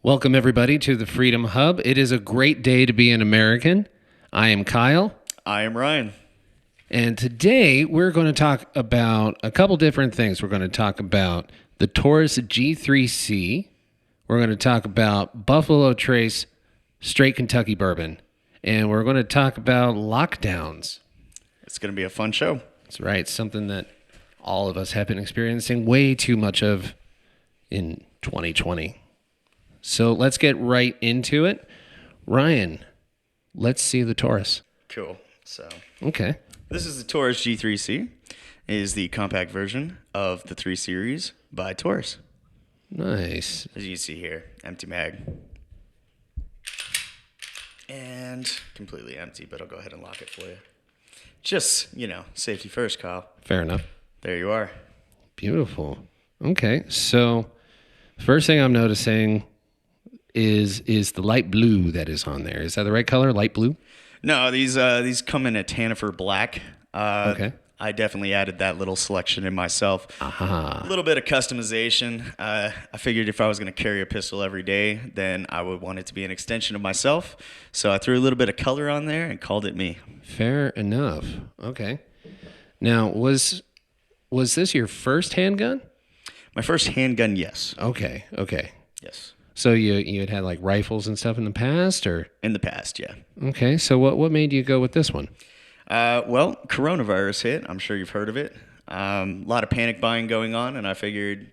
Welcome, everybody, to the Freedom Hub. It is a great day to be an American. I am Kyle, I am Ryan. and today we're going to talk about a couple different things. We're going to talk about the Taurus G3C. We're going to talk about Buffalo Trace Straight Kentucky Bourbon, and we're going to talk about lockdowns. It's going to be a fun show. That's right, something that all of us have been experiencing way too much of in 2020. So let's get right into it. Ryan, let's see the Taurus. Cool. So Okay. this is the Taurus G3C. It is the compact version of the 3 Series by Taurus. Nice. As you see here, empty mag. And completely empty, but I'll go ahead and lock it for you. Just, safety first, Kyle. Fair enough. There you are. Beautiful. Okay. So first thing I'm noticing is the light blue that is on there. Is that the right color? Light blue? No, these come in a Tanifer black. Okay. I definitely added that little selection in myself. Aha. A little bit of customization. I figured if I was going to carry a pistol every day, then I would want it to be an extension of myself. So I threw a little bit of color on there and called it me. Fair enough. Okay. Now, was this your first handgun? My first handgun, yes. Okay. Okay. Yes. So you had like rifles and stuff in the past, or? In the past, yeah. Okay. So what made you go with this one? Well, coronavirus hit. I'm sure you've heard of it. A lot of panic buying going on, and I figured,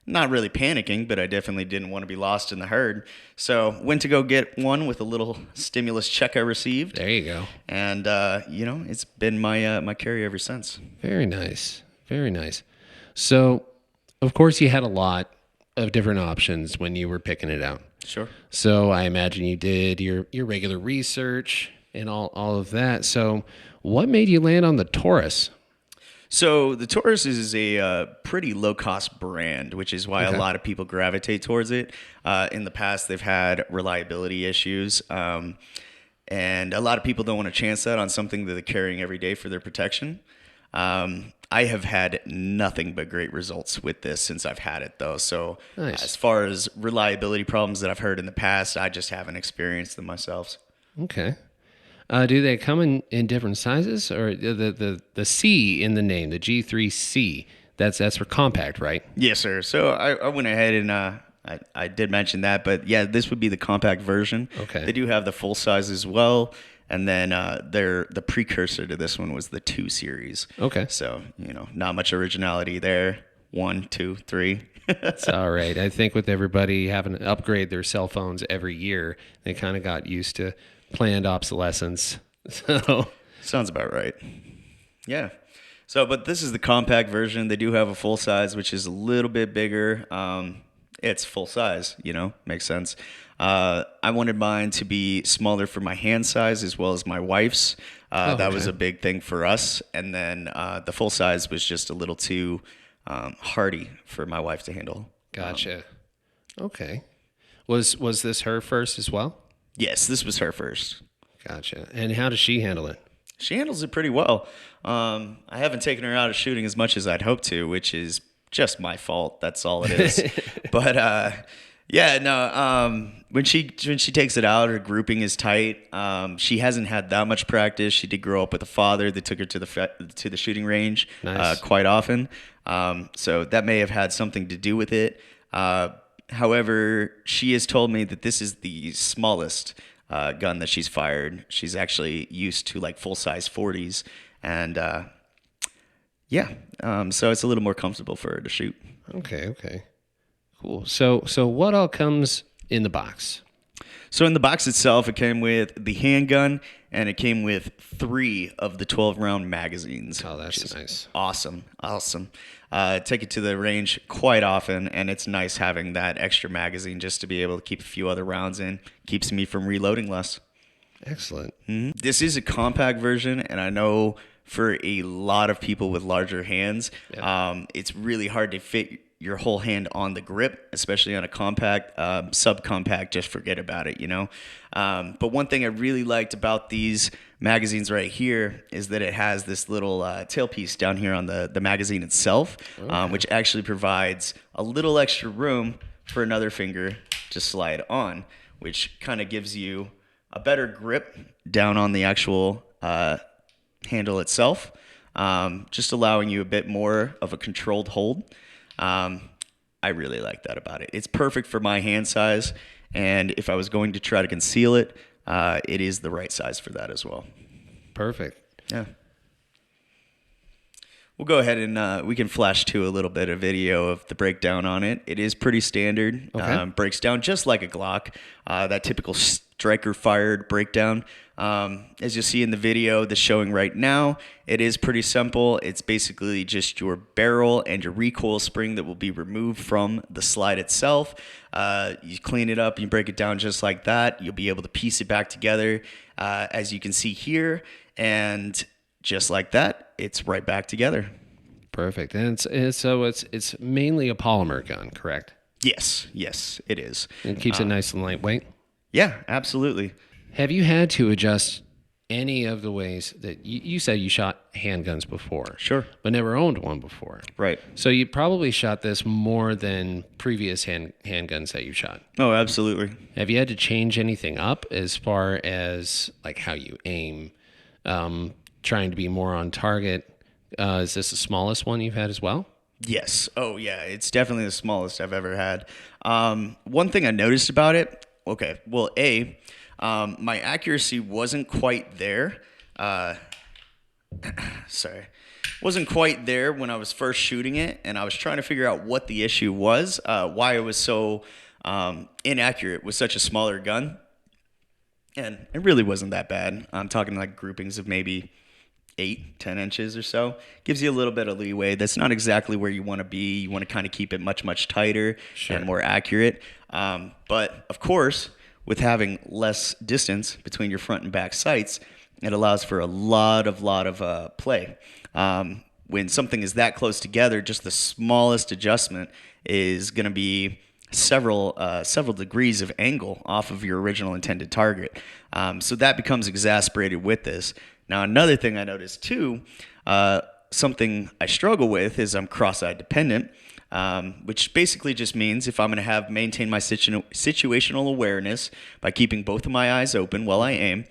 not really panicking, but I definitely didn't want to be lost in the herd. So went to go get one with a little stimulus check I received. There you go. And, it's been my carry ever since. Very nice. Very nice. So, of course, you had a lot of different options when you were picking it out. Sure. So I imagine you did your regular research and all of that. So what made you land on the Taurus? So the Taurus is a pretty low-cost brand, which is why Okay. a lot of people gravitate towards it. In the past, they've had reliability issues, and a lot of people don't want to chance that on something that they're carrying every day for their protection. I have had nothing but great results with this since I've had it, though. So Nice. as far as reliability problems that I've heard in the past, I just haven't experienced them myself. Okay. Do they come in different sizes, or the C in the name, the G3C? That's for compact, right? Yes, sir. So I went ahead and I did mention that, but yeah, this would be the compact version. Okay. They do have the full size as well, and then the precursor to this one was the 2 Series. Okay. So not much originality there. 1, 2, 3. It's all right. I think with everybody having to upgrade their cell phones every year, they kind of got used to planned obsolescence. So Sounds about right. Yeah. So, but this is the compact version. They do have a full size, which is a little bit bigger. It's full size, makes sense. I wanted mine to be smaller for my hand size as well as my wife's. That was okay. a big thing for us. And then the full size was just a little too hardy for my wife to handle. gotcha. Okay. Was this her first as well? Yes, this was her first. Gotcha. And how does she handle it? She handles it pretty well. I haven't taken her out of shooting as much as I'd hoped to, which is just my fault. That's all it is. But yeah, no. When she takes it out, her grouping is tight. She hasn't had that much practice. She did grow up with a father that took her to the shooting range Nice. quite often. So that may have had something to do with it. However, she has told me that this is the smallest gun that she's fired. She's actually used to like full-size 40s, and so it's a little more comfortable for her to shoot. Okay. Cool. So what all comes in the box? So in the box itself, it came with the handgun, and it came with 3 of the 12-round magazines. Oh, that's which is nice. Awesome. Take it to the range quite often, and it's nice having that extra magazine just to be able to keep a few other rounds in. Keeps me from reloading less. Excellent. This is a compact version, and I know for a lot of people with larger hands, it's really hard to fit your whole hand on the grip, especially on a compact. Subcompact, just forget about it, But one thing I really liked about these magazines right here is that it has this little tailpiece down here on the magazine itself, which actually provides a little extra room for another finger to slide on, which kind of gives you a better grip down on the actual handle itself, just allowing you a bit more of a controlled hold. I really like that about it. It's perfect for my hand size, and if I was going to try to conceal it, it is the right size for that as well. Perfect. Yeah. We'll go ahead and we can flash to a little bit of video of the breakdown on it. It is pretty standard. Okay. Breaks down just like a Glock, that typical striker-fired breakdown. As you see in the video that's showing right now, it is pretty simple. It's basically just your barrel and your recoil spring that will be removed from the slide itself. You clean it up, you break it down just like that. You'll be able to piece it back together, as you can see here, and just like that, it's right back together. Perfect. And it's mainly a polymer gun, correct? Yes, it is. It keeps it nice and lightweight. Yeah, absolutely. Have you had to adjust any of the ways that you said you shot handguns before? Sure. But never owned one before. Right. So you probably shot this more than previous handguns that you shot. Oh, absolutely. Have you had to change anything up as far as like how you aim, trying to be more on target? Is this the smallest one you've had as well? Yes. Oh, yeah. It's definitely the smallest I've ever had. One thing I noticed about it, okay, well, my accuracy wasn't quite there. Wasn't quite there when I was first shooting it, and I was trying to figure out what the issue was, why it was so inaccurate with such a smaller gun. And it really wasn't that bad. I'm talking like groupings of maybe 8-10 inches or so. Gives you a little bit of leeway. That's not exactly where you want to be. You want to kind of keep it much, much tighter and more accurate. But of course, with having less distance between your front and back sights, it allows for a lot of play. When something is that close together, just the smallest adjustment is going to be several degrees of angle off of your original intended target. So that becomes exasperated with this. Now, another thing I noticed too, something I struggle with is I'm cross-eye dependent, which basically just means if I'm going to maintain my situational awareness by keeping both of my eyes open while I aim,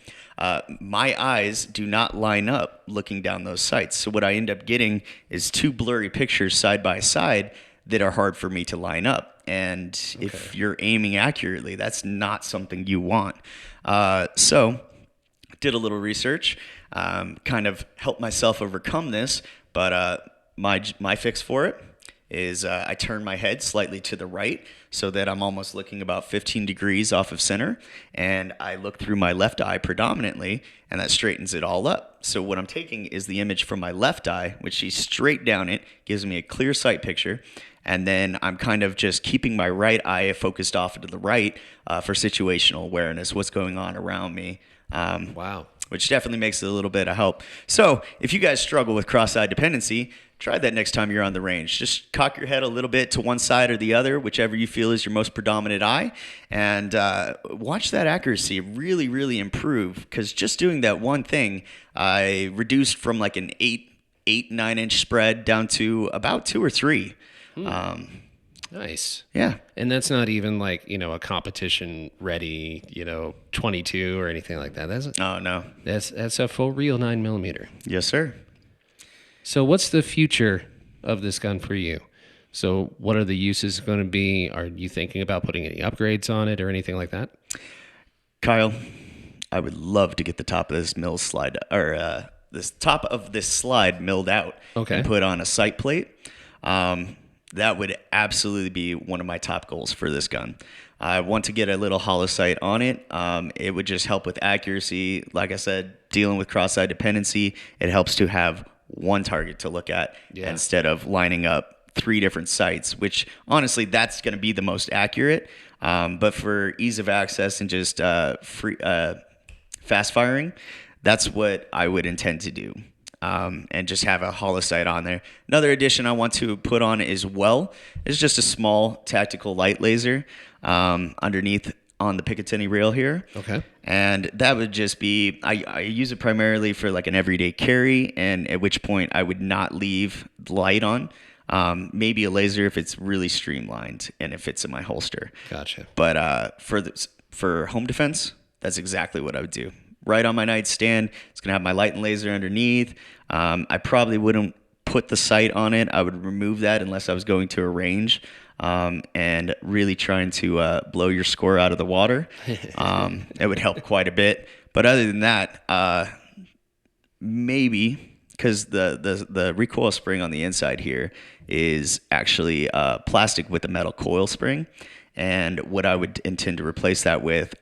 my eyes do not line up looking down those sights. So what I end up getting is two blurry pictures side by side that are hard for me to line up. And if you're aiming accurately, that's not something you want. So did a little research, kind of helped myself overcome this. But my fix for it is I turn my head slightly to the right so that I'm almost looking about 15 degrees off of center. And I look through my left eye predominantly, and that straightens it all up. So what I'm taking is the image from my left eye, which sees straight down it, gives me a clear sight picture. And then I'm kind of just keeping my right eye focused off to the right for situational awareness, what's going on around me. Wow. Which definitely makes it a little bit of help. So if you guys struggle with cross-eye dependency, try that next time you're on the range. Just cock your head a little bit to one side or the other, whichever you feel is your most predominant eye, and watch that accuracy really, really improve. Because just doing that one thing, I reduced from like an 9-inch spread down to about 2 or 3. Nice. Yeah. And that's not even like, a competition ready, 22 or anything like that. Oh, no. That's a full real 9mm. Yes, sir. So what's the future of this gun for you? So what are the uses going to be? Are you thinking about putting any upgrades on it or anything like that? Kyle, I would love to get the top of this slide milled out and put on a sight plate. That would absolutely be one of my top goals for this gun. I want to get a little hollow sight on it. It would just help with accuracy. Like I said, dealing with cross-eye dependency, it helps to have one target to look at instead of lining up 3 different sights, which honestly, that's going to be the most accurate. But for ease of access and just fast firing, that's what I would intend to do. And just have a hollow sight on there. Another addition I want to put on as well is just a small tactical light laser underneath on the Picatinny rail here. Okay. And that would just be, I use it primarily for like an everyday carry, and at which point I would not leave the light on. Maybe a laser if it's really streamlined and it fits in my holster. Gotcha. But for home defense, that's exactly what I would do. Right on my nightstand, it's gonna have my light and laser underneath. I probably wouldn't put the sight on it. I would remove that unless I was going to a range and really trying to blow your score out of the water. It would help quite a bit. But other than that, maybe because the recoil spring on the inside here is actually plastic with a metal coil spring, and what I would intend to replace that with,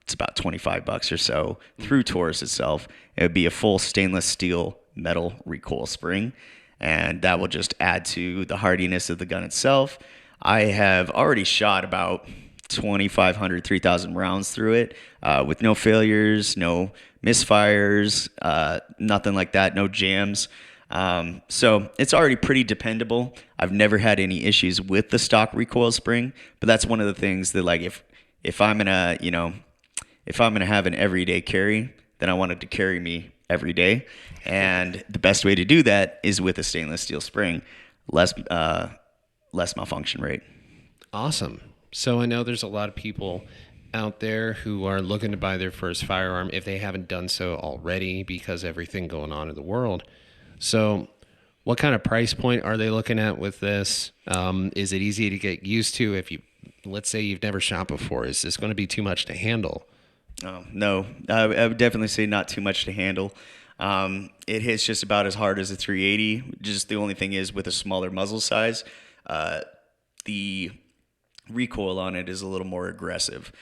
it's about $25 or so through Taurus itself. It would be a full stainless steel metal recoil spring, and that will just add to the hardiness of the gun itself. I have already shot about 2,500, 3,000 rounds through it with no failures, no misfires, nothing like that, no jams. So it's already pretty dependable. I've never had any issues with the stock recoil spring, but that's one of the things that, like, if I'm gonna, if I'm gonna have an everyday carry, then I want it to carry me every day. And the best way to do that is with a stainless steel spring, less malfunction rate. Awesome. So I know there's a lot of people out there who are looking to buy their first firearm if they haven't done so already because of everything going on in the world. So what kind of price point are they looking at with this? Is it easy to get used to if you, let's say you've never shot before? Is this going to be too much to handle? No, I would definitely say not too much to handle. It hits just about as hard as a 380. Just the only thing is with a smaller muzzle size, the recoil on it is a little more aggressive.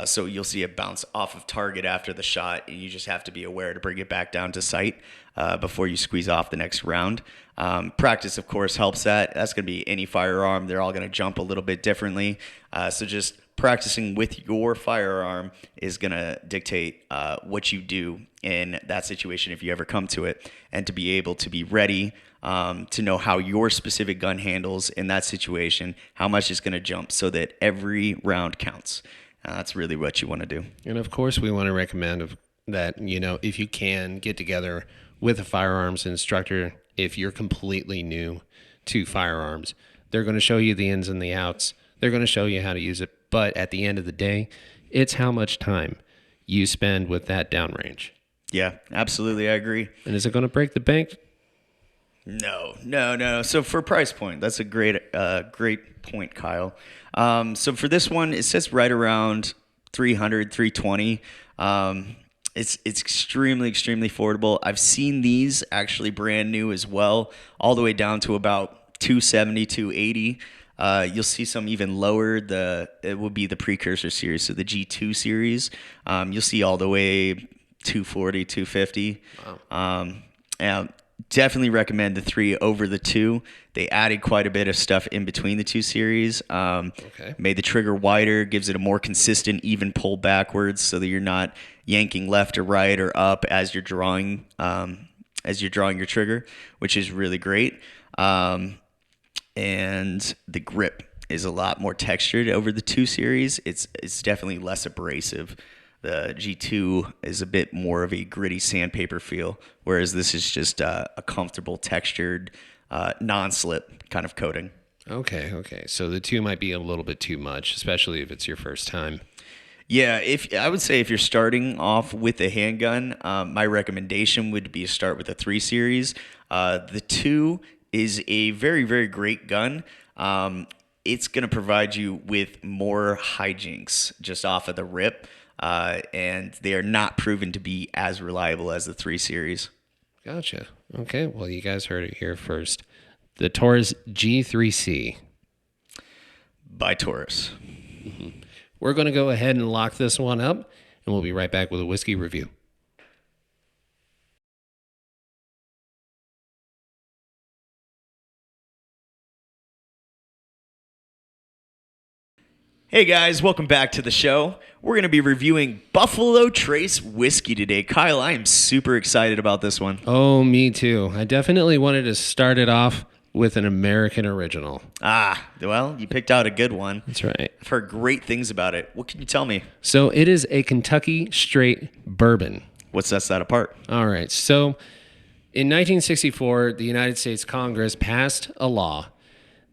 So you'll see it bounce off of target after the shot, and you just have to be aware to bring it back down to sight before you squeeze off the next round. Practice, of course, helps that. That's going to be any firearm. They're all going to jump a little bit differently. So just practicing with your firearm is going to dictate what you do in that situation if you ever come to it, and to be able to be ready to know how your specific gun handles in that situation, how much it's going to jump, so that every round counts. That's really what you want to do. And of course, we want to recommend that, if you can, get together with a firearms instructor. If you're completely new to firearms, they're going to show you the ins and the outs. They're going to show you how to use it. But at the end of the day, it's how much time you spend with that downrange. Yeah, absolutely. I agree. And is it going to break the bank? No. So for price point, that's a great point, Kyle. So for this one, it sits right around 300, 320. It's extremely affordable. I've seen these actually brand new as well, all the way down to about 270, 280. You'll see some even lower. It will be the precursor series, so the G2 series. You'll see all the way 240, 250. Wow. And definitely recommend the 3 over the 2. They added quite a bit of stuff in between the 2 series. Made the trigger wider, gives it a more consistent, even pull backwards, so that you're not yanking left or right or up as you're drawing your trigger, which is really great. And the grip is a lot more textured over the 2 series. It's definitely less abrasive. The G2 is a bit more of a gritty sandpaper feel, whereas this is just a comfortable, textured, non-slip kind of coating. Okay. So the 2 might be a little bit too much, especially if it's your first time. Yeah, I would say if you're starting off with a handgun, my recommendation would be to start with the 3 series. The 2 is a very, very great gun. It's going to provide you with more hijinks just off of the rip. And they are not proven to be as reliable as the 3 series. Gotcha. Okay, well, you guys heard it here first. The Taurus G3C. By Taurus. Mm-hmm. We're going to go ahead and lock this one up, and we'll be right back with a whiskey review. Hey guys, welcome back to the show. We're going to be reviewing Buffalo Trace whiskey today. Kyle, I am super excited about this one. Oh, me too. I definitely wanted to start it off with an American original. Well, you picked out a good one. That's right. I've heard great things about it. What can you tell me? So it is a Kentucky straight bourbon. What sets that apart? All right. So in 1964, the United States Congress passed a law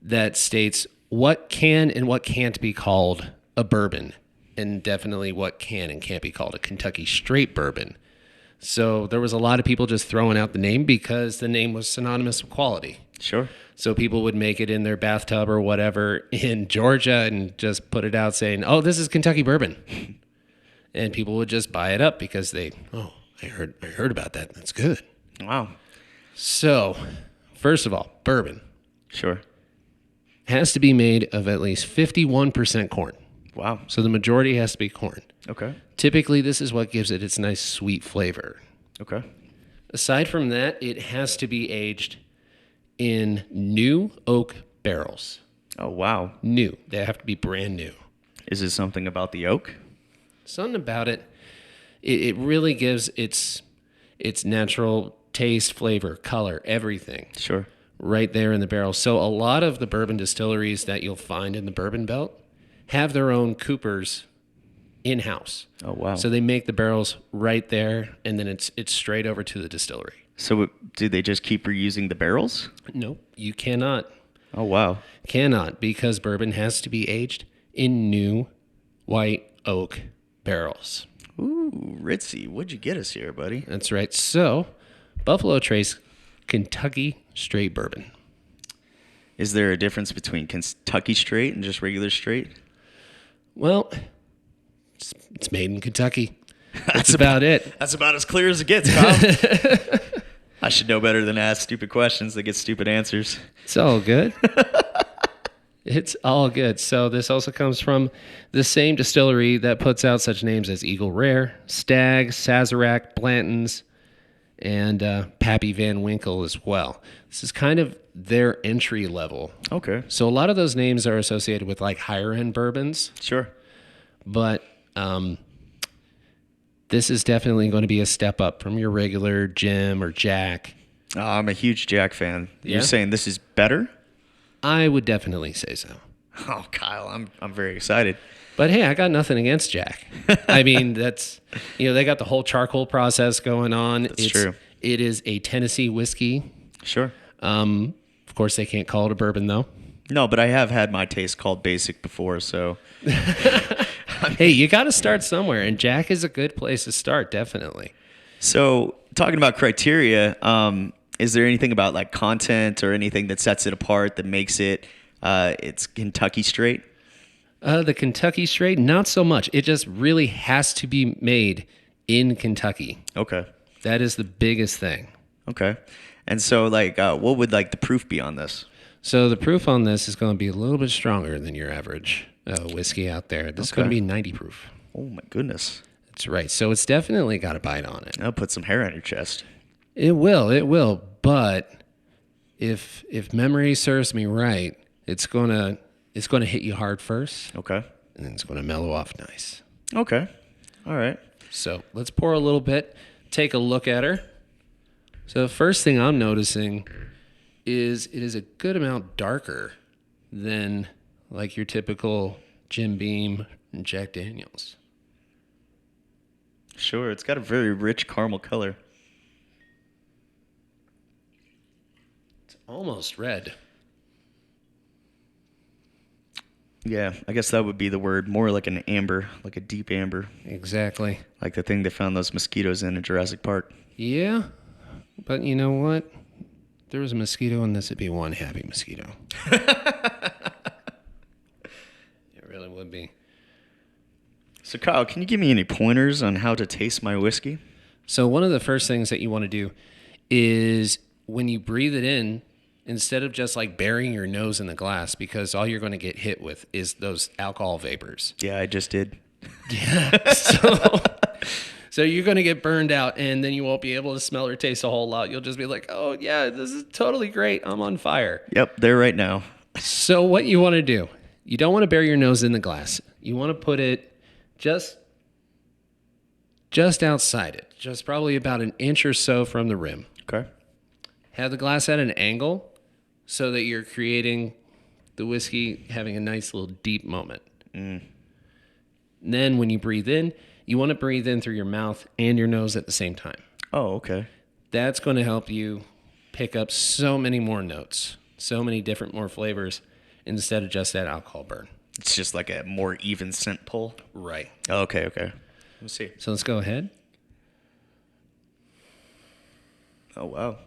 that states what can and what can't be called a bourbon, and definitely what can and can't be called a Kentucky straight bourbon. So there was a lot of people just throwing out the name because the name was synonymous with quality. Sure. So people would make it in their bathtub or whatever in Georgia and just put it out saying, "Oh, this is Kentucky bourbon." And people would just buy it up because I heard about that. That's good. Wow. So, first of all, bourbon Sure. has to be made of at least 51% corn. Wow. So the majority has to be corn. Okay. Typically, this is what gives it its nice sweet flavor. Okay. Aside from that, it has to be aged in new oak barrels. Oh, wow. New. They have to be brand new. Is it something about the oak? Something about it, it really gives its natural taste, flavor, color, everything Sure. right there in the barrel. So a lot of the bourbon distilleries that you'll find in the Bourbon Belt have their own coopers in-house. Oh, wow. So they make the barrels right there, and then it's straight over to the distillery. So do they just keep reusing the barrels? Nope, you cannot. Oh, wow. Cannot, because bourbon has to be aged in new white oak barrels. Ooh, ritzy. What'd you get us here, buddy? That's right. So, Buffalo Trace Kentucky straight bourbon. Is there a difference between Kentucky straight and just regular straight? Well, it's made in Kentucky. That's about it. That's about as clear as it gets, Kyle. I should know better than to ask stupid questions that get stupid answers. It's all good. It's all good. So this also comes from the same distillery that puts out such names as Eagle Rare, Stag, Sazerac, Blanton's, and Pappy Van Winkle as well. This is kind of their entry level. Okay. So a lot of those names are associated with like higher end bourbons, Sure. but this is definitely going to be a step up from your regular Jim or Jack. I'm a huge Jack fan. Yeah? You're saying this is better? I would definitely say so. Oh, Kyle, I'm very excited. But hey, I got nothing against Jack. I mean, that's, they got the whole charcoal process going on. That's true. It is a Tennessee whiskey. Sure. Of course, they can't call it a bourbon, though. No, but I have had my taste called basic before, so. Hey, you got to start somewhere, and Jack is a good place to start, definitely. So, talking about criteria, is there anything about like content or anything that sets it apart that makes it it's Kentucky straight? The Kentucky straight, not so much. It just really has to be made in Kentucky. Okay. That is the biggest thing. Okay. And so, like, what would like the proof be on this? So the proof on this is going to be a little bit stronger than your average whiskey out there. This is going to be 90 proof. Oh my goodness. That's right. So it's definitely got a bite on it. That'll put some hair on your chest. It will. But if memory serves me right, it's gonna hit you hard first, Okay. and then it's gonna mellow off nice. Okay. All right. So let's pour a little bit. Take a look at her. So the first thing I'm noticing is it is a good amount darker than like your typical Jim Beam and Jack Daniels. Sure. It's got a very rich caramel color. It's almost red. Yeah, I guess that would be the word. More like an amber, like a deep amber, Exactly. like the thing they found those mosquitoes in Jurassic Park. Yeah, but you know what? If there was a mosquito in this, it'd be one happy mosquito. It really would be. So, Kyle, can you give me any pointers on how to taste my whiskey? So one of the first things that you want to do is when you breathe it in, instead of just like burying your nose in the glass, because all you're going to get hit with is those alcohol vapors. Yeah, I just did. So you're going to get burned out, and then you won't be able to smell or taste a whole lot. You'll just be like, oh, yeah, this is totally great. I'm on fire. Yep, there right now. So what you want to do, you don't want to bury your nose in the glass. You want to put it just outside it, just probably about an inch or so from the rim. Okay. Have the glass at an angle so that you're creating the whiskey having a nice little deep moment. And then when you breathe in, you want to breathe in through your mouth and your nose at the same time. Oh, okay. That's going to help you pick up so many more notes, so many different more flavors instead of just that alcohol burn. It's just like a more even scent pull. Right. Oh, okay. Let's see. So let's go ahead. Oh, wow.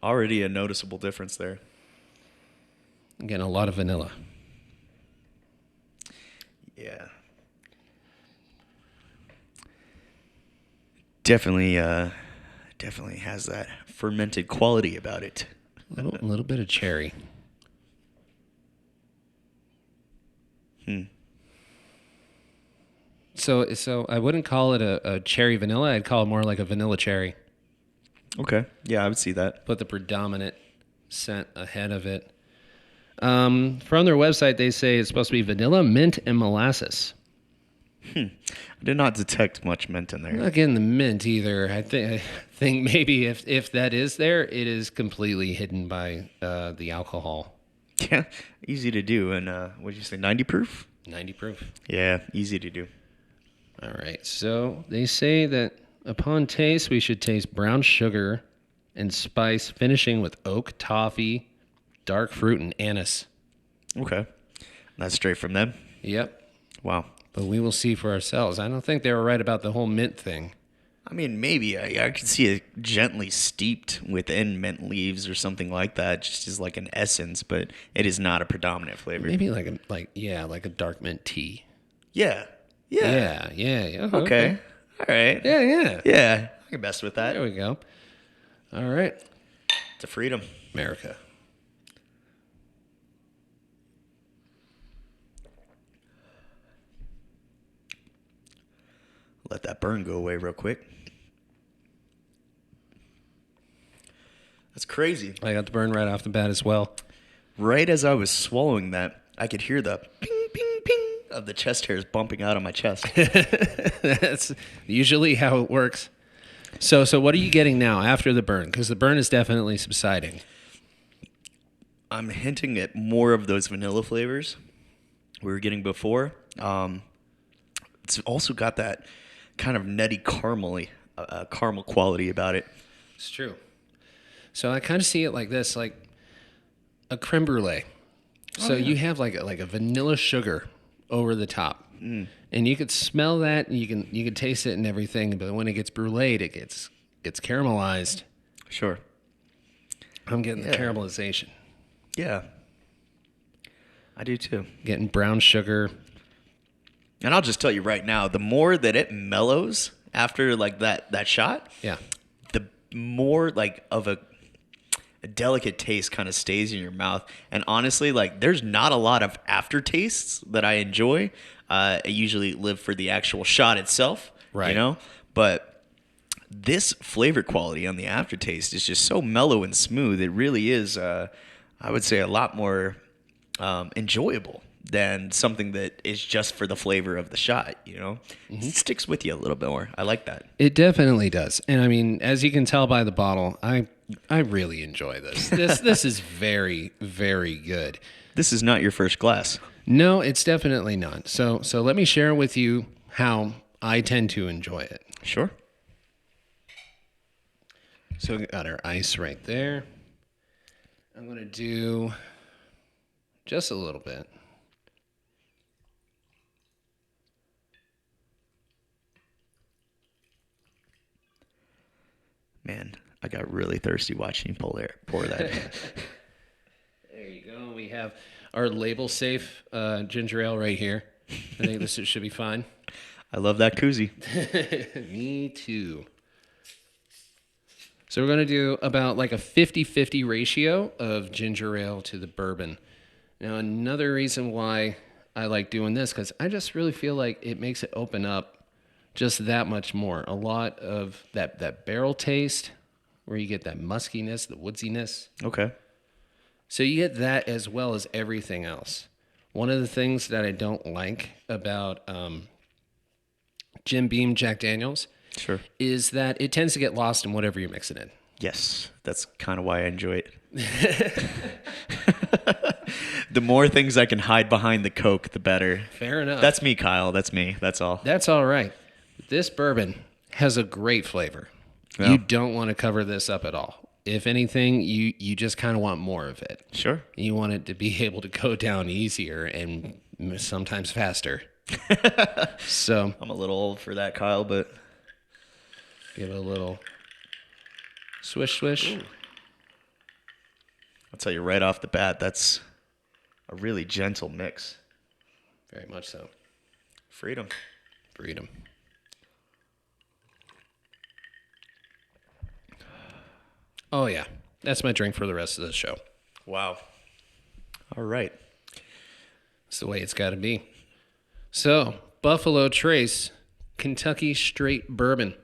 Already a noticeable difference there. I'm getting a lot of vanilla. Yeah. Definitely has that fermented quality about it. A little bit of cherry. So I wouldn't call it a cherry vanilla. I'd call it more like a vanilla cherry. Okay. Yeah, I would see that. Put the predominant scent ahead of it. From their website, they say it's supposed to be vanilla, mint, and molasses. I did not detect much mint in there. Not getting the mint either. I think maybe if that is there, it is completely hidden by the alcohol. Yeah, easy to do. And what did you say, 90 proof? 90 proof. Yeah, easy to do. All right. So they say that upon taste, we should taste brown sugar and spice, finishing with oak, toffee, dark fruit, and anise. Okay. That's straight from them? Yep. Wow. But we will see for ourselves. I don't think they were right about the whole mint thing. I mean, maybe. I could see it gently steeped within mint leaves or something like that, just as like an essence, but it is not a predominant flavor. Maybe like a dark mint tea. Yeah. Yeah. Okay. All right. Yeah. Yeah. I can mess with that. There we go. All right. To freedom. America. Let that burn go away real quick. That's crazy. I got the burn right off the bat as well. Right as I was swallowing that, I could hear the ping, ping, ping of the chest hairs bumping out of my chest. That's usually how it works. So what are you getting now after the burn? Because the burn is definitely subsiding. I'm hinting at more of those vanilla flavors we were getting before. It's also got that kind of nutty caramel quality about it. It's true. So I kind of see it like this, like a creme brulee. So you have like a vanilla sugar over the top, and you could smell that, and you can taste it and everything. But when it gets bruleed, it gets caramelized. Sure. I'm getting the Yeah. caramelization. Yeah. I do too. Getting brown sugar. And I'll just tell you right now, the more that it mellows after like that shot, Yeah. the more like of a delicate taste kind of stays in your mouth. And honestly, like there's not a lot of aftertastes that I enjoy. I usually live for the actual shot itself, Right. You know, but this flavor quality on the aftertaste is just so mellow and smooth. It really is, I would say, a lot more enjoyable than something that is just for the flavor of the shot, you know? It sticks with you a little bit more. I like that. It definitely does. And I mean, as you can tell by the bottle, I really enjoy this. This is very, very good. This is not your first glass. No, it's definitely not. So let me share with you how I tend to enjoy it. Sure. So we got our ice right there. I'm going to do just a little bit. Man, I got really thirsty watching you pour that. There you go. We have our label safe ginger ale right here. I think this should be fine. I love that koozie. Me too. So we're going to do about like a 50-50 ratio of ginger ale to the bourbon. Now, another reason why I like doing this, because I just really feel like it makes it open up just that much more. A lot of that barrel taste where you get that muskiness, the woodsiness. Okay. So you get that as well as everything else. One of the things that I don't like about Jim Beam Jack Daniels Sure. is that it tends to get lost in whatever you mix it in. Yes, that's kind of why I enjoy it. The more things I can hide behind the Coke, the better. Fair enough. That's me, Kyle. That's me. That's all. That's all right. This bourbon has a great flavor. Yeah. You don't want to cover this up at all. if anything, you just kind of want more of it. Sure. You want it to be able to go down easier and sometimes faster. So I'm a little old for that, Kyle, but give it a little swish, swish. Ooh. I'll tell you right off the bat, that's a really gentle mix. Very much so. Freedom. Freedom. Oh, yeah. That's my drink for the rest of the show. Wow. All right. It's the way it's got to be. So, Buffalo Trace, Kentucky Straight Bourbon.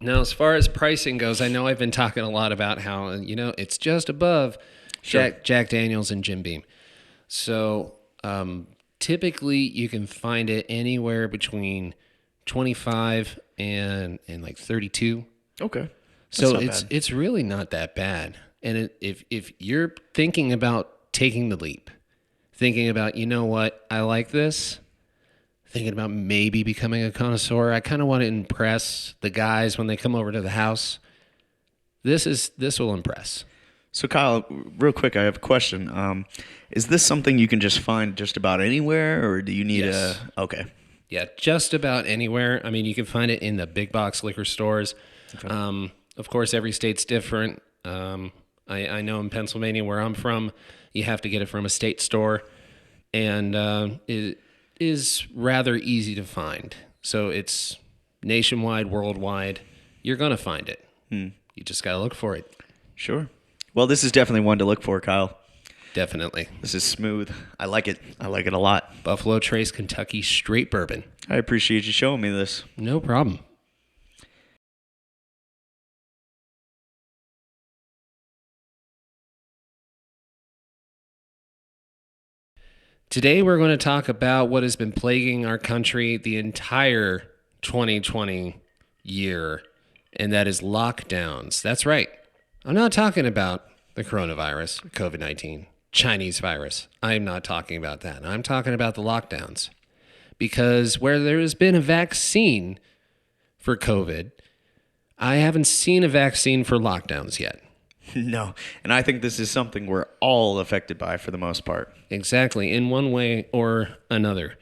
Now, as far as pricing goes, I know I've been talking a lot about how, it's just above Jack Daniels and Jim Beam. So, typically you can find it anywhere between 25 and like 32. Okay. So it's really not that bad. And if you're thinking about taking the leap, thinking about, you know what, I like this, thinking about maybe becoming a connoisseur, I kind of want to impress the guys when they come over to the house. This will impress. So Kyle, real quick, I have a question. Is this something you can just find just about anywhere, or do you need Yes. Okay. Yeah, just about anywhere. I mean, you can find it in the big box liquor stores. Okay. Of course, every state's different. I know in Pennsylvania, where I'm from, you have to get it from a state store, and it is rather easy to find. So it's nationwide, worldwide. You're going to find it. You just got to look for it. Sure. Well, this is definitely one to look for, Kyle. Definitely. This is smooth. I like it. I like it a lot. Buffalo Trace Kentucky Straight Bourbon. I appreciate you showing me this. No problem. Today we're going to talk about what has been plaguing our country the entire 2020 year, and that is lockdowns. That's right. I'm not talking about the coronavirus, COVID-19, Chinese virus. I'm not talking about that. I'm talking about the lockdowns. Because where there has been a vaccine for COVID, I haven't seen a vaccine for lockdowns yet. No. And I think this is something we're all affected by for the most part. Exactly, in one way or another.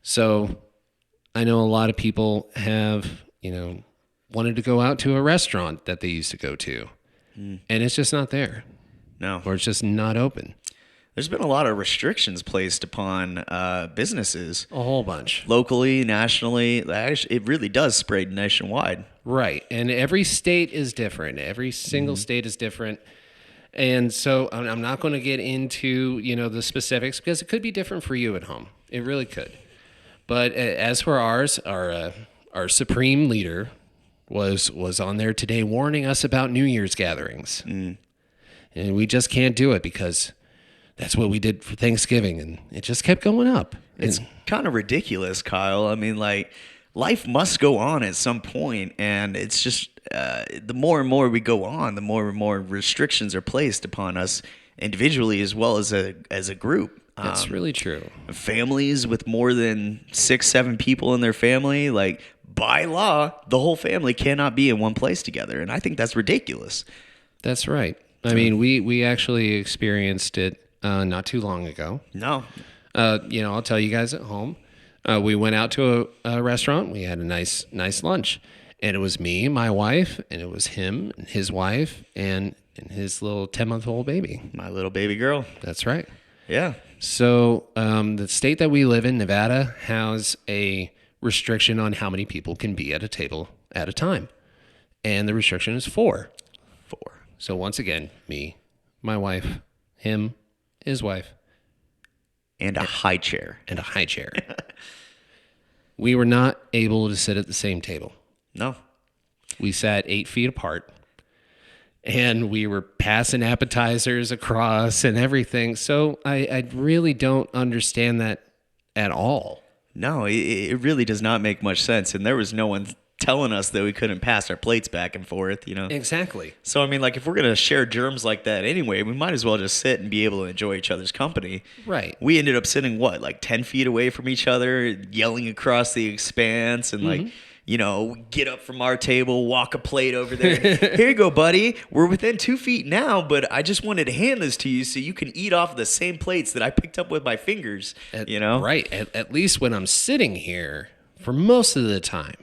So I know a lot of people have, wanted to go out to a restaurant that they used to go to, and it's just not there. No. Or it's just not open. There's been a lot of restrictions placed upon businesses. A whole bunch. Locally, nationally. It really does spread nationwide. Right. And every state is different. Every single state is different. And so I'm not going to get into, the specifics because it could be different for you at home. It really could. But as for ours, our supreme leader was on there today warning us about New Year's gatherings. And we just can't do it because that's what we did for Thanksgiving, and it just kept going up. It's kind of ridiculous, Kyle. I mean, life must go on at some point, and it's just the more and more we go on, the more and more restrictions are placed upon us individually as well as a group. That's really true. Families with more than 6-7 people in their family, by law, the whole family cannot be in one place together, and I think that's ridiculous. That's right. I mean, we actually experienced it not too long ago. No. I'll tell you guys at home. We went out to a restaurant. We had a nice lunch. And it was me, my wife, and it was him and his wife and his little 10-month-old baby. My little baby girl. That's right. Yeah. So the state that we live in, Nevada, has a restriction on how many people can be at a table at a time. And the restriction is 4. 4. So once again, me, my wife, him, his wife, and a high chair. And a high chair. We were not able to sit at the same table. No. We sat 8 feet apart, and we were passing appetizers across and everything. So I really don't understand that at all. No, it really does not make much sense. And there was no one telling us that we couldn't pass our plates back and forth, Exactly. So, I mean, if we're going to share germs like that anyway, we might as well just sit and be able to enjoy each other's company. Right. We ended up sitting, 10 feet away from each other, yelling across the expanse and, get up from our table, walk a plate over there. Here you go, buddy. We're within 2 feet now, but I just wanted to hand this to you so you can eat off the same plates that I picked up with my fingers. Right. At least when I'm sitting here, for most of the time,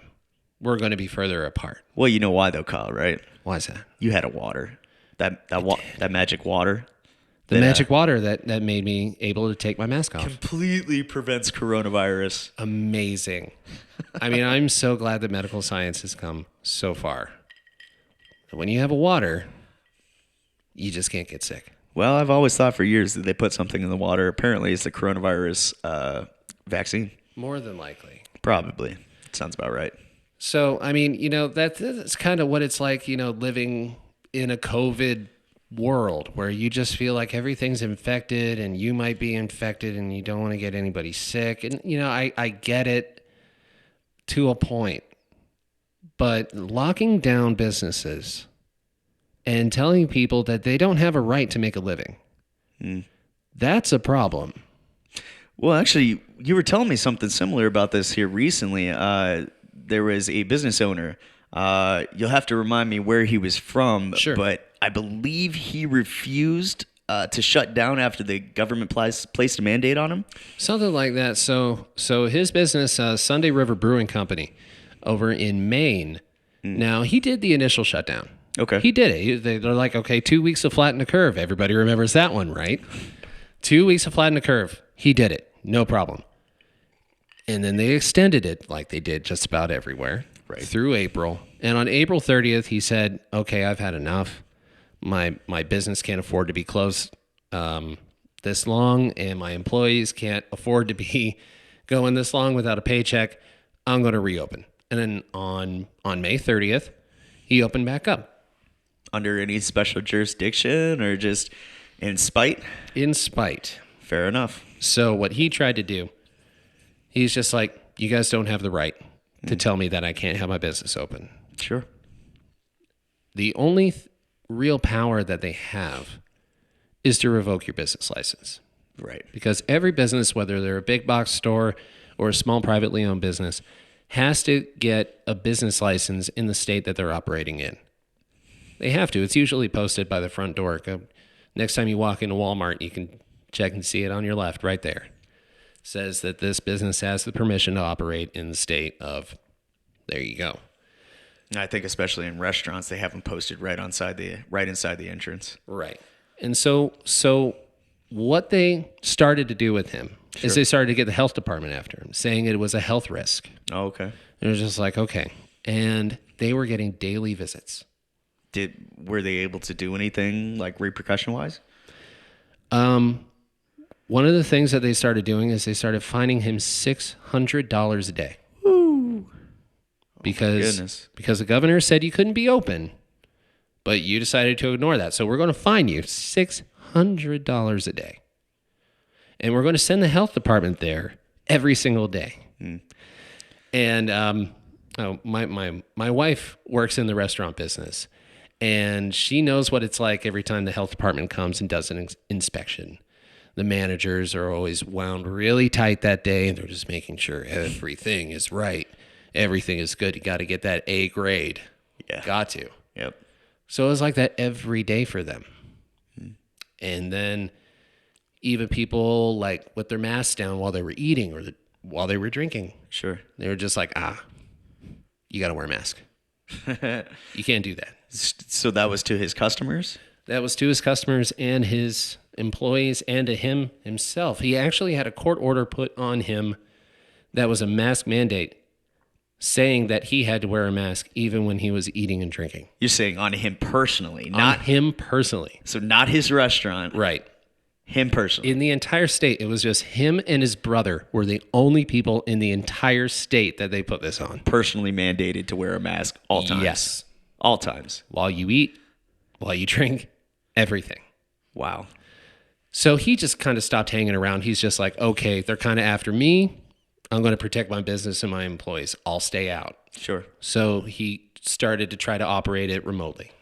we're going to be further apart. Well, you know why though, Kyle, right? Why is that? You had a water. That magic water. The magic water that made me able to take my mask off. Completely prevents coronavirus. Amazing. I mean, I'm so glad that medical science has come so far. When you have a water, you just can't get sick. Well, I've always thought for years that they put something in the water. Apparently, it's the coronavirus vaccine. More than likely. Probably. Sounds about right. So, I mean, that's kind of what it's like, living in a COVID world where you just feel like everything's infected and you might be infected and you don't want to get anybody sick. And, I get it to a point, but locking down businesses and telling people that they don't have a right to make a living, that's a problem. Well, actually, you were telling me something similar about this here recently. There was a business owner. You'll have to remind me where he was from, Sure. But I believe he refused to shut down after the government placed a mandate on him. Something like that. So his business, Sunday River Brewing Company, over in Maine. Now he did the initial shutdown. Okay. He did it. They're like, okay, 2 weeks to flatten the curve. Everybody remembers that one, right? 2 weeks to flatten the curve. He did it. No problem. And then they extended it like they did just about everywhere through April. And on April 30th, he said, okay, I've had enough. My business can't afford to be closed this long, and my employees can't afford to be going this long without a paycheck. I'm going to reopen. And then on May 30th, he opened back up. Under any special jurisdiction or just in spite? In spite. Fair enough. So what he tried to do, he's just like, you guys don't have the right to tell me that I can't have my business open. Sure. The only real power that they have is to revoke your business license. Right. Because every business, whether they're a big box store or a small privately owned business, has to get a business license in the state that they're operating in. They have to. It's usually posted by the front door. Next time you walk into Walmart, you can check and see it on your left right there. It says that this business has the permission to operate in the state of, there you go. I think especially in restaurants, they have them posted right inside the entrance. Right. And so what they started to do with him is they started to get the health department after him, saying it was a health risk. Oh, okay. It was just like, okay. And they were getting daily visits. Were they able to do anything like repercussion wise? One of the things that they started doing is they started fining him $600 a day. Woo. Because the governor said you couldn't be open, but you decided to ignore that. So we're going to fine you $600 a day. And we're going to send the health department there every single day. And my wife works in the restaurant business, and she knows what it's like every time the health department comes and does an inspection. The managers are always wound really tight that day, and they're just making sure everything is right. Everything is good. You got to get that A grade. Yeah. Got to. Yep. So it was like that every day for them. And then even people like with their masks down while they were eating or while they were drinking. Sure. They were just like, you got to wear a mask. You can't do that. So that was to his customers? That was to his customers and his employees and to him himself. He actually had a court order put on him that was a mask mandate, saying that he had to wear a mask even when he was eating and drinking. You're saying on him personally, Not him personally. So not his restaurant. Right. Him personally. In the entire state, it was just him and his brother were the only people in the entire state that they put this on. Personally mandated to wear a mask all times. Yes. All times. While you eat, while you drink, everything. Wow. So he just kind of stopped hanging around. He's just like, okay, they're kind of after me. I'm going to protect my business and my employees. I'll stay out. Sure. So he started to try to operate it remotely.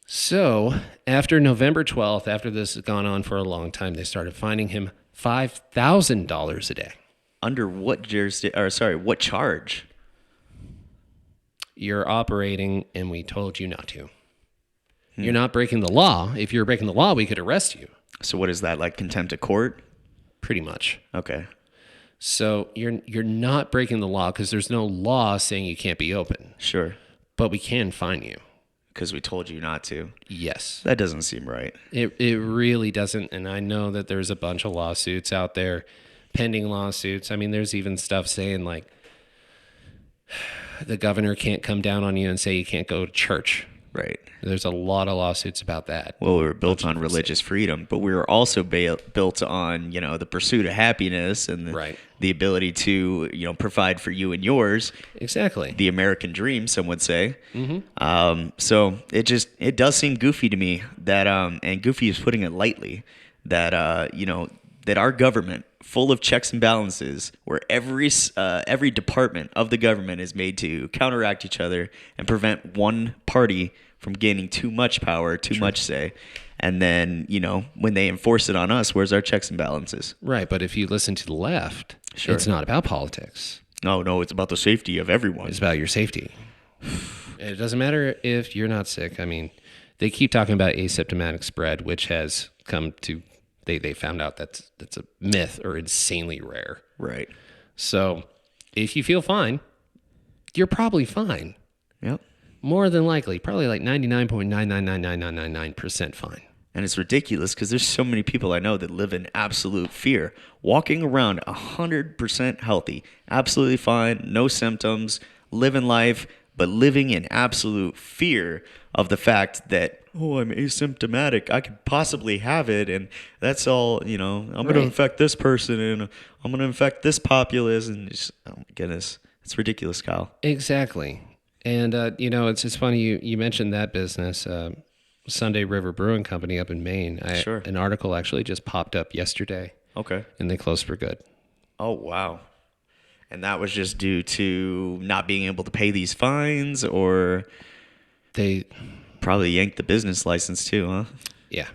So after November 12th, after this has gone on for a long time, they started fining him $5,000 a day. Under what what charge? you're operating and we told you not to. You're not breaking the law. If you're breaking the law, we could arrest you. So what is that, like contempt of court? Pretty much. Okay. So you're not breaking the law because there's no law saying you can't be open, Sure. but we can fine you. Because we told you not to. Yes. That doesn't seem right. It really doesn't. And I know that there's a bunch of lawsuits out there, pending lawsuits. I mean, there's even stuff saying like the governor can't come down on you and say you can't go to church. Right. There's a lot of lawsuits about that. Well, we were built on religious freedom, but we were also built on, the pursuit of happiness and Right. the ability to, provide for you and yours. Exactly. The American dream, some would say. So it does seem goofy to me that, and goofy is putting it lightly, that, that our government, full of checks and balances, where every department of the government is made to counteract each other and prevent one party from gaining too much power, too much say. And then, when they enforce it on us, where's our checks and balances? Right. But if you listen to the left, Sure. it's not about politics. No, it's about the safety of everyone. It's about your safety. And it doesn't matter if you're not sick. I mean, they keep talking about asymptomatic spread, which has come to, they found out that's a myth or insanely rare. Right. So if you feel fine, you're probably fine. Yep. More than likely, probably like 99.9999999% fine. And it's ridiculous because there's so many people I know that live in absolute fear, walking around 100% healthy, absolutely fine, no symptoms, living life, but living in absolute fear of the fact that, I'm asymptomatic, I could possibly have it, and that's all, I'm going to infect this person, and I'm going to infect this populace, and just, oh my goodness, it's ridiculous, Kyle. Exactly. And, it's funny you mentioned that business, Sunday River Brewing Company up in Maine. Sure. An article actually just popped up yesterday, Okay. and they closed for good. Oh, wow. And that was just due to not being able to pay these fines, or They, probably yanked the business license too, huh? yeah,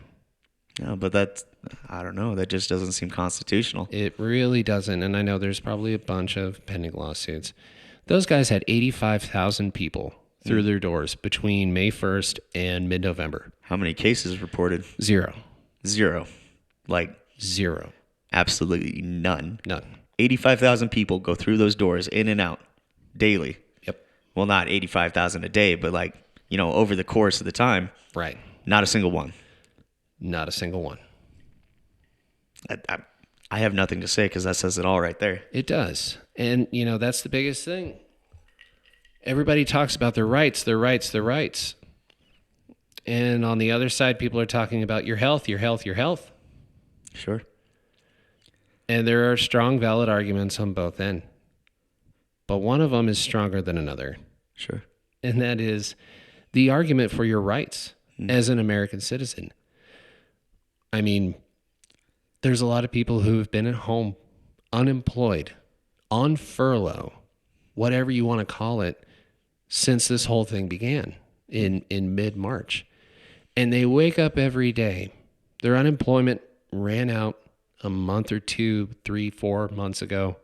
Yeah, but I don't know. That just doesn't seem constitutional. it really doesn't. And I know there's probably a bunch of pending lawsuits. Those guys had 85,000 people through their doors between May 1st and mid-November. How many cases reported? Zero. Like, Zero. absolutely none. None. 85,000 people go through those doors in and out daily. Yep. Well, not 85,000 a day, but over the course of the time, Right. not a single one. Not a single one. I have nothing to say because that says it all right there. It does. And, that's the biggest thing. Everybody talks about their rights, their rights, their rights. And on the other side, people are talking about your health, your health, your health. Sure. And there are strong, valid arguments on both ends. But one of them is stronger than another. Sure. And that is the argument for your rights as an American citizen. I mean, there's a lot of people who have been at home, unemployed, on furlough, whatever you want to call it, since this whole thing began in mid-March. And they wake up every day. Their unemployment ran out a month or 2, 3, 4 months ago.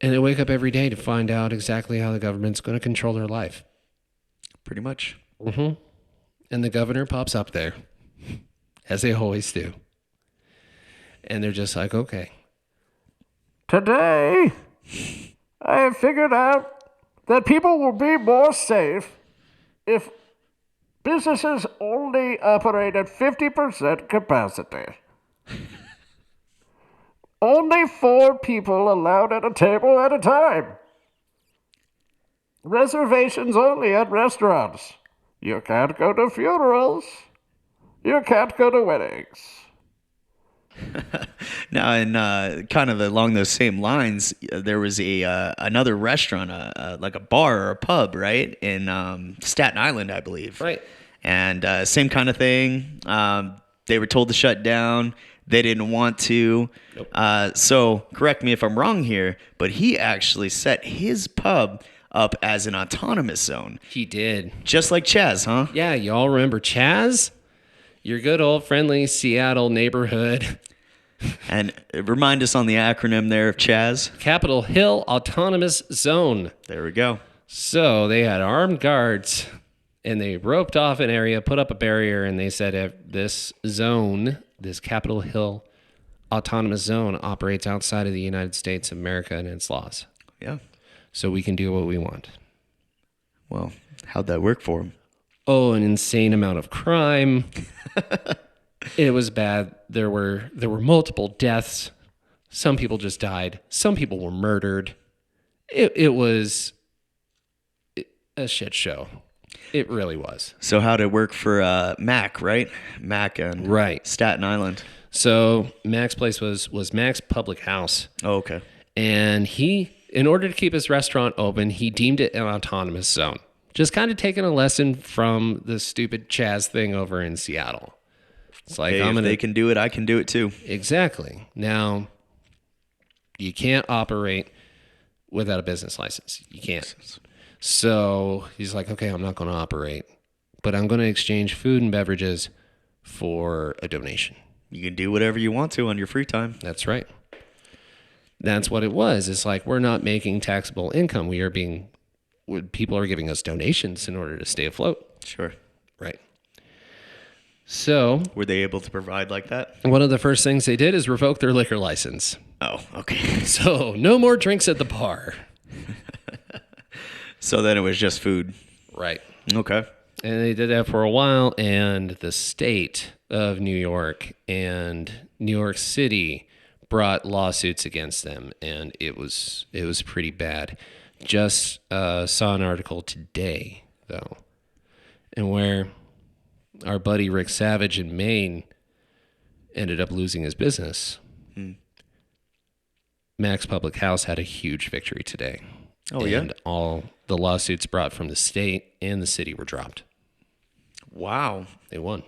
And they wake up every day to find out exactly how the government's going to control their life. Pretty much. Mm-hmm. And the governor pops up there, as they always do. And they're just like, okay. Today, I have figured out that people will be more safe if businesses only operate at 50% capacity. Only 4 people allowed at a table at a time. Reservations only at restaurants. You can't go to funerals. You can't go to weddings. Now, and kind of along those same lines, there was another restaurant, like a bar or a pub, right, in Staten Island, I believe. Right. And same kind of thing. They were told to shut down. They didn't want to. Nope. So correct me if I'm wrong here, but he actually set his pub up as an autonomous zone, He did. just like Chaz, huh? Yeah, y'all remember Chaz? Your good old friendly Seattle neighborhood. And remind us on the acronym there of Chaz. Capitol Hill Autonomous Zone. There we go. So they had armed guards and they roped off an area, put up a barrier, and they said if this zone, this Capitol Hill autonomous zone, operates outside of the United States of America and its laws. Yeah. So we can do what we want. Well, how'd that work for him? Oh, an insane amount of crime. It was bad. There were multiple deaths. Some people just died. Some people were murdered. It was a shit show. It really was. So how'd it work for Mac, right? Mac and Right. Staten Island. So Mac's place was Mac's Public House. Oh, okay. And he, in order to keep his restaurant open, he deemed it an autonomous zone. Just kind of taking a lesson from the stupid Chaz thing over in Seattle. It's like, Hey, I'm if going they to... can do it, I can do it too. Exactly. Now, you can't operate without a business license. You can't. So he's like, okay, I'm not going to operate, but I'm going to exchange food and beverages for a donation. You can do whatever you want to on your free time. That's right. That's what it was. It's like, we're not making taxable income. People are giving us donations in order to stay afloat. Sure. Right. So Were they able to provide like that? one of the first things they did is revoke their liquor license. Oh, okay. So no more drinks at the bar. So then it was just food. Right. Okay. And they did that for a while, and the state of New York and New York City brought lawsuits against them, and it was pretty bad. Just saw an article today, though, and where our buddy Rick Savage in Maine ended up losing his business. Mac's Public House had a huge victory today. Oh, yeah? And all the lawsuits brought from the state and the city were dropped. Wow. They won.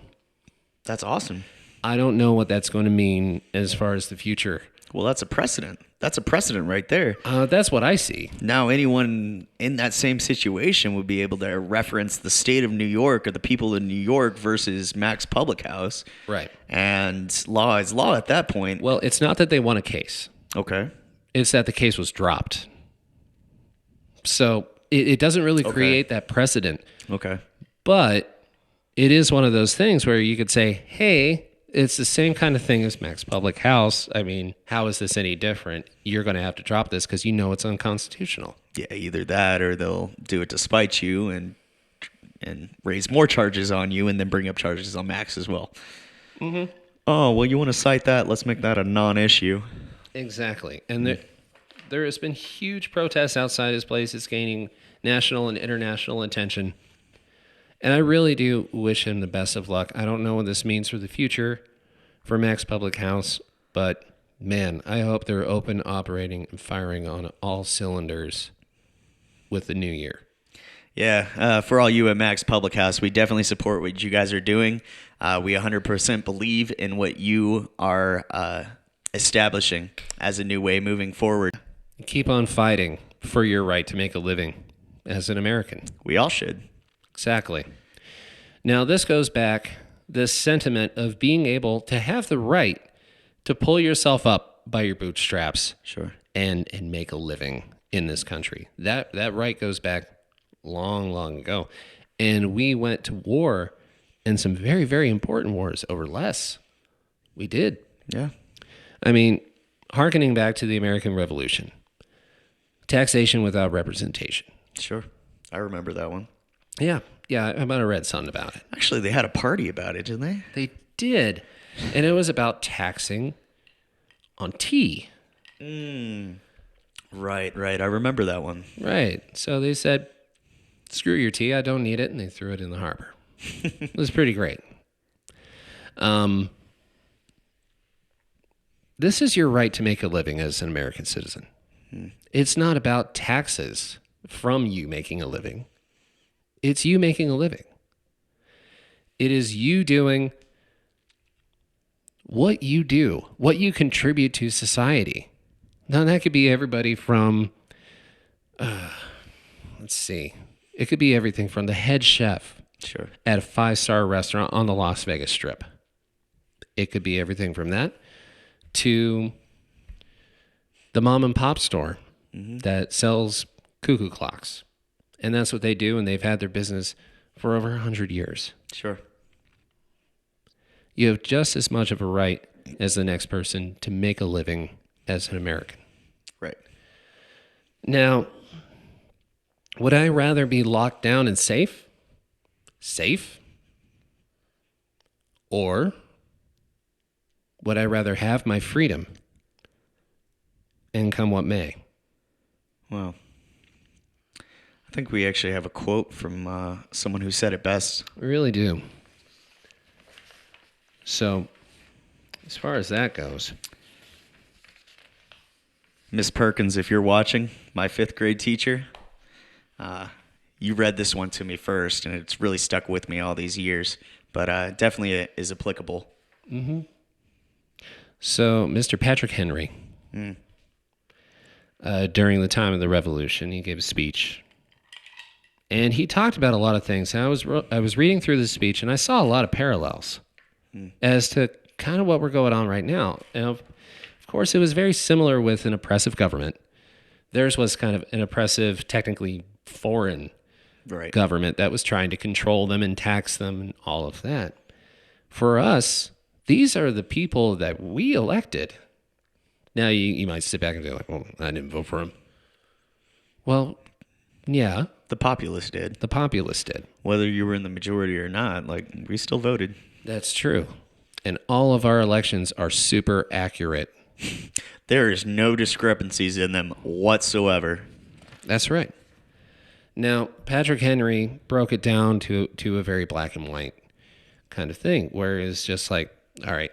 That's awesome. I don't know what that's going to mean as far as the future. Well, that's a precedent. That's a precedent right there. That's what I see. Now, anyone in that same situation would be able to reference the state of New York or the people in New York versus Mac's Public House. Right. And law is law at that point. Well, it's not that they won a case. Okay. It's that the case was dropped. So it doesn't really create that precedent. Okay. But it is one of those things where you could say, hey, it's the same kind of thing as Mac's Public House. I mean, how is this any different? You're going to have to drop this because you know it's unconstitutional. Yeah, either that or they'll do it to spite you and raise more charges on you and then bring up charges on Max as well. Mm-hmm. Oh, well, you want to cite that? Let's make that a non-issue. Exactly. And there has been huge protests outside his place. It's gaining national and international attention. And I really do wish him the best of luck. I don't know what this means for the future for Mac's Public House, but man, I hope they're open, operating, and firing on all cylinders with the new year. Yeah, for all you at Mac's Public House, we definitely support what you guys are doing. We 100% believe in what you are establishing as a new way moving forward. Keep on fighting for your right to make a living as an American. We all should. Exactly. Now, this goes back, this sentiment of being able to have the right to pull yourself up by your bootstraps Sure. and make a living in this country. That right goes back long, long ago. And we went to war, and some very, very important wars over less. We did. Yeah. I mean, hearkening back to the American Revolution, taxation without representation. Sure. I remember that one. Yeah, I might have read something about it. Actually, they had a party about it, didn't they? They did. And it was about taxing on tea. Right. I remember that one. Right. So they said, screw your tea, I don't need it. And they threw it in the harbor. It was pretty great. This is your right to make a living as an American citizen. It's not about taxes from you making a living. It's you making a living. It is you doing what you do, what you contribute to society. Now, that could be everybody from, let's see, it could be everything from the head chef Sure. at a 5-star restaurant on the Las Vegas Strip. It could be everything from that to the mom and pop store that sells cuckoo clocks And that's what they do, and they've had their business for over 100 years. Sure. You have just as much of a right as the next person to make a living as an American. Right. Now, would I rather be locked down and safe? Safe? Or would I rather have my freedom and come what may? Well, I think we actually have a quote from someone who said it best. I really do. So, as far as that goes, Miss Perkins, if you're watching, my 5th grade teacher, you read this one to me first, and it's really stuck with me all these years, but definitely it is applicable. so Mr. Patrick Henry, during the time of the Revolution, he gave a speech. And he talked about a lot of things. And I was reading through the speech, and I saw a lot of parallels as to kind of what we're going on right now. And of course, it was very similar with an oppressive government. Theirs was kind of an oppressive, technically foreign Right. government that was trying to control them and tax them and all of that. For us, these are the people that we elected. Now, you might sit back and be like, well, I didn't vote for him. Well, yeah, The populace did. the populace did. Whether you were in the majority or not, like, we still voted. That's true. And all of our elections are super accurate. There is no discrepancies in them whatsoever. That's right. Now, Patrick Henry broke it down to a very black and white kind of thing, where it's just like, all right,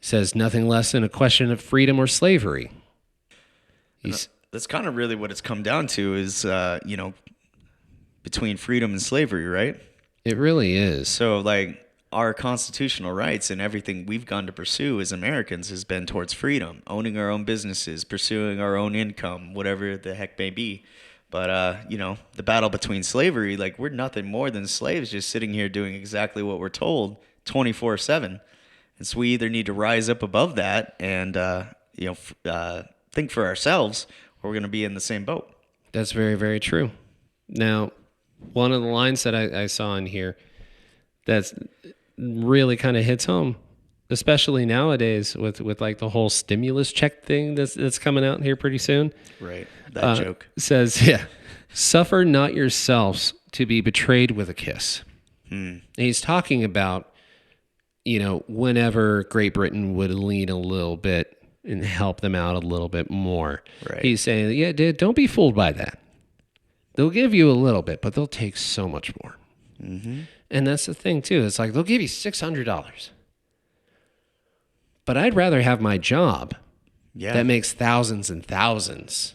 says nothing less than a question of freedom or slavery. That's kind of really what it's come down to is, between freedom and slavery, right? It really is. So, like, our constitutional rights and everything we've gone to pursue as Americans has been towards freedom, owning our own businesses, pursuing our own income, whatever the heck may be. But, the battle between slavery, like, we're nothing more than slaves just sitting here doing exactly what we're told 24/7. And so we either need to rise up above that and, think for ourselves, or we're going to be in the same boat. That's very, very true. Now, one of the lines that I saw in here that's really kind of hits home, especially nowadays with like the whole stimulus check thing that's coming out here pretty soon. Right. That joke. Says, suffer not yourselves to be betrayed with a kiss. And he's talking about, whenever Great Britain would lean a little bit and help them out a little bit more. Right. He's saying, dude, don't be fooled by that. They'll give you a little bit, but they'll take so much more. Mm-hmm. And that's the thing, too. It's like, they'll give you $600. But I'd rather have my job that makes thousands and thousands,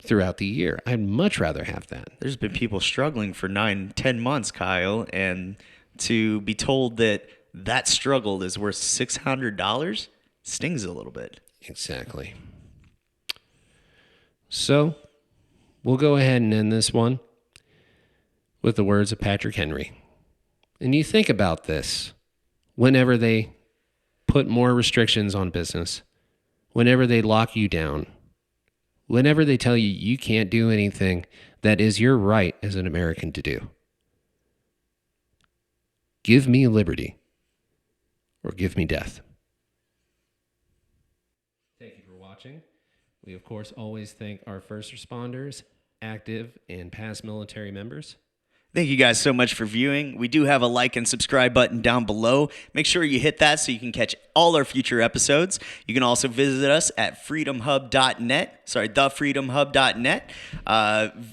throughout the year. I'd much rather have that. There's been people struggling for 9-10 months, Kyle, and to be told that struggle is worth $600 stings a little bit. Exactly. So we'll go ahead and end this one with the words of Patrick Henry. And you think about this whenever they put more restrictions on business, whenever they lock you down, whenever they tell you you can't do anything that is your right as an American to do. Give me liberty or give me death. Thank you for watching. We, of course, always thank our first responders, active and past military members. Thank you guys so much for viewing. We do have a like and subscribe button down below. Make sure you hit that so you can catch all our future episodes. You can also visit us at thefreedomhub.net.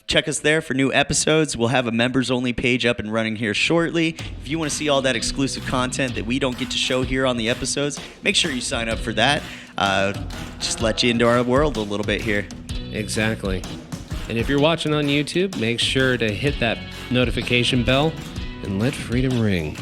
Check us there for new episodes. We'll have a members-only page up and running here shortly. If you want to see all that exclusive content that we don't get to show here on the episodes, make sure you sign up for that. Just let you into our world a little bit here. Exactly. And if you're watching on YouTube, make sure to hit that notification bell and let freedom ring.